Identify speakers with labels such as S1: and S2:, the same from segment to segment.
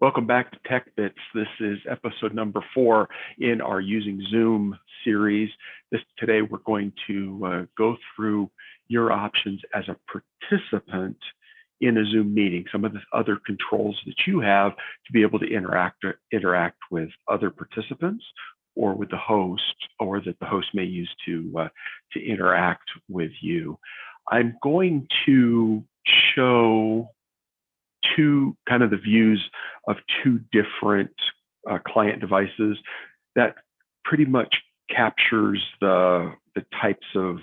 S1: Welcome back to Tech Bits. This is episode number 4 in our Using Zoom series. Today we're going to go through your options as a participant in a Zoom meeting, some of the other controls that you have to be able to interact with other participants or with the host, or that the host may use to interact with you. I'm going to show kind of the views of two different client devices that pretty much captures the types of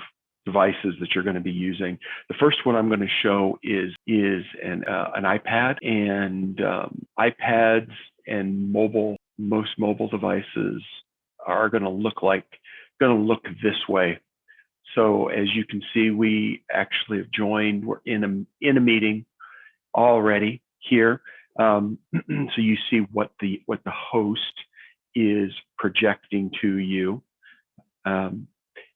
S1: devices that you're going to be using. The first one I'm going to show is an iPad, and iPads and most mobile devices are going to look this way. So as you can see, we actually have joined. We're in a meeting already here. So you see what the host is projecting to you.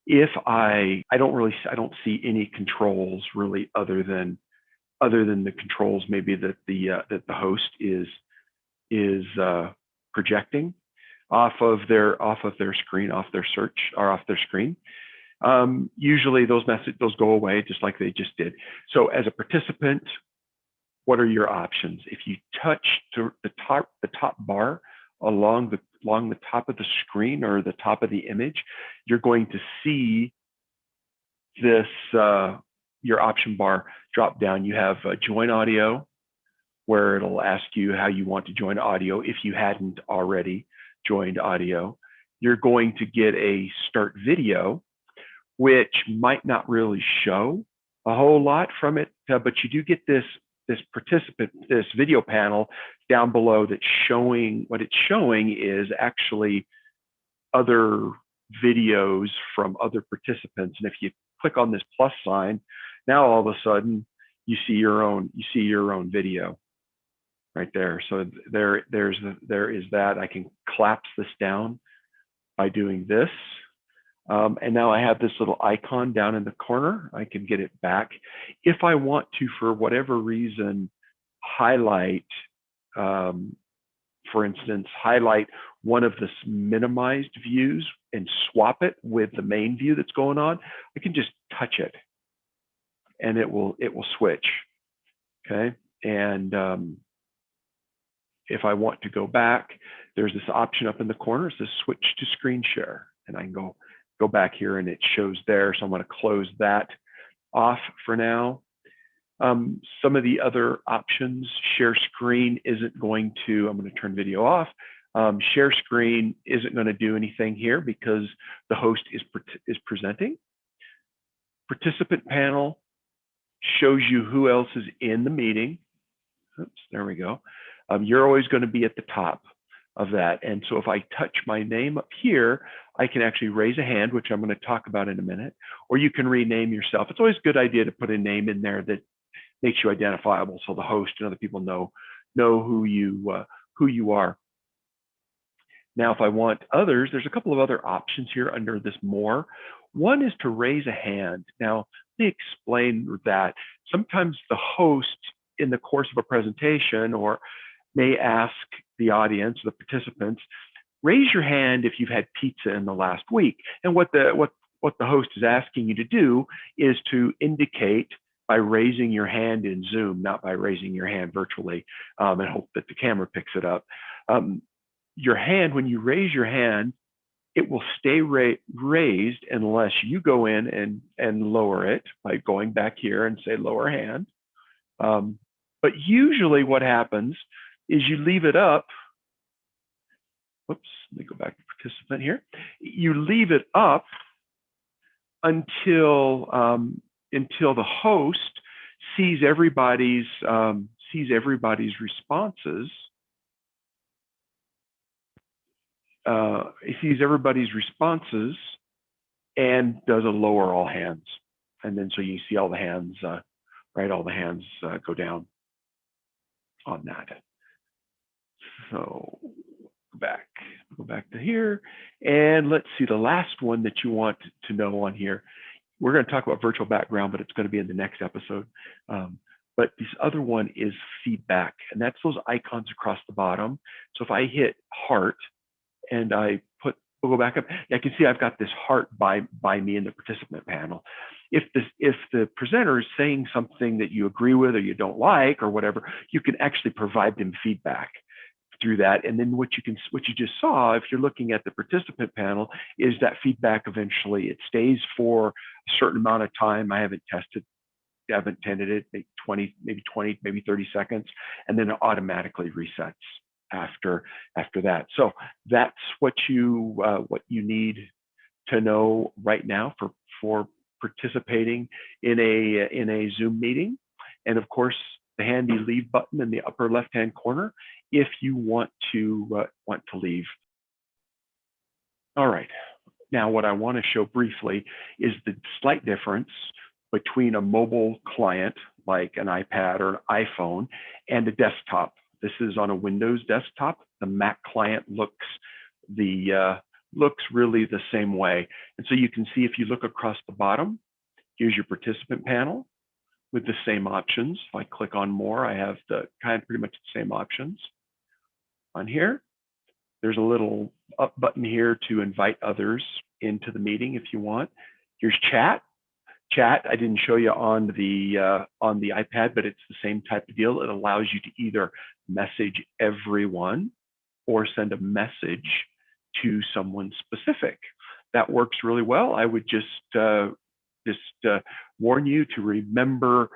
S1: If I don't see any controls really other than the controls maybe that the host is projecting off of their screen, off their search, or off their screen. Usually those go away just like they just did. So as a participant, what are your options? If you touch the top bar along the top of the screen or the top of the image, you're going to see this your option bar drop down. You have join audio, where it'll ask you how you want to join audio if you hadn't already joined audio. You're going to get a start video, which might not really show a whole lot from it, but you do get this video panel down below that's showing. What it's showing is actually other videos from other participants. And if you click on this plus sign, now all of a sudden you see your own video right there. So there is that. I can collapse this down by doing this. And now I have this little icon down in the corner. I can get it back. If I want to, for whatever reason, highlight, for instance, highlight one of the minimized views and swap it with the main view that's going on, I can just touch it and it will switch. Okay. And if I want to go back, there's this option up in the corner. It says switch to screen share. And I can go back here and it shows there. So I'm going to close that off for now. Some of the other options, share screen isn't going to, I'm going to turn video off. Share screen isn't going to do anything here because the host is presenting. Participant panel shows you who else is in the meeting. Oops, there we go. You're always going to be at the top of that. And so if I touch my name up here, I can actually raise a hand, which I'm going to talk about in a minute, or you can rename yourself. It's always a good idea to put a name in there that makes you identifiable, so the host and other people know who you are. Now, if I want others, there's a couple of other options here under this more. One is to raise a hand. Now, let me explain that. Sometimes the host in the course of a presentation may ask the audience, the participants, raise your hand if you've had pizza in the last week. And what the host is asking you to do is to indicate by raising your hand in Zoom, not by raising your hand virtually, and hope that the camera picks it up. Your hand, when you raise your hand, it will stay raised unless you go in and lower it by going back here and say lower hand. But usually what happens is you leave it up. Whoops, let me go back to participant here. You leave it up until the host sees everybody's responses. He sees everybody's responses and does a lower all hands, and then so you see all the hands, right? All the hands go down on that. So go back to here, and let's see the last one that you want to know on here. We're going to talk about virtual background, but it's going to be in the next episode. But this other one is feedback, and that's those icons across the bottom. So if I hit heart and we'll go back up, I can see I've got this heart by me in the participant panel. If the presenter is saying something that you agree with or you don't like or whatever, you can actually provide them feedback through that. And then what you just saw, if you're looking at the participant panel, is that feedback eventually it stays for a certain amount of time. I haven't tested it, maybe 20, maybe 30 seconds, and then it automatically resets after that. So that's what you need to know right now for participating in a Zoom meeting. And of course, the handy leave button in the upper left-hand corner if you want to leave. All right. Now, what I want to show briefly is the slight difference between a mobile client like an iPad or an iPhone and a desktop. This is on a Windows desktop. The Mac client looks really the same way. And so you can see if you look across the bottom, here's your participant panel with the same options. If I click on more, I have the pretty much the same options on here. There's a little up button here to invite others into the meeting if you want. Here's chat. Chat, I didn't show you on the iPad, but it's the same type of deal. It allows you to either message everyone or send a message to someone specific. That works really well. I would just warn you to remember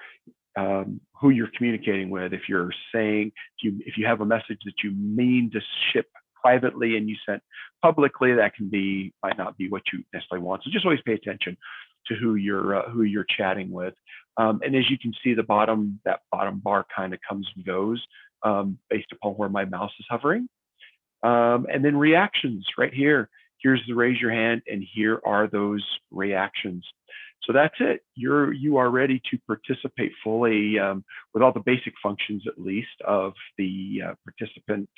S1: who you're communicating with. If you're saying, if you have a message that you mean to ship privately and you sent publicly, that might not be what you necessarily want. So just always pay attention to who you're chatting with. And as you can see, that bottom bar kind of comes and goes based upon where my mouse is hovering. And then reactions right here. Here's the raise your hand, and here are those reactions. So that's it. You are ready to participate fully with all the basic functions, at least, of the participant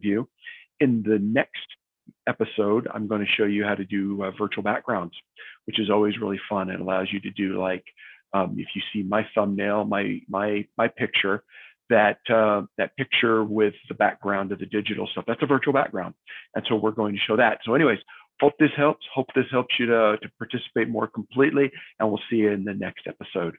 S1: view. In the next episode, I'm going to show you how to do virtual backgrounds, which is always really fun. It allows you to do, like, if you see my thumbnail, my picture, that picture with the background of the digital stuff, that's a virtual background. And so we're going to show that. So anyways, hope this helps you to participate more completely, and we'll see you in the next episode.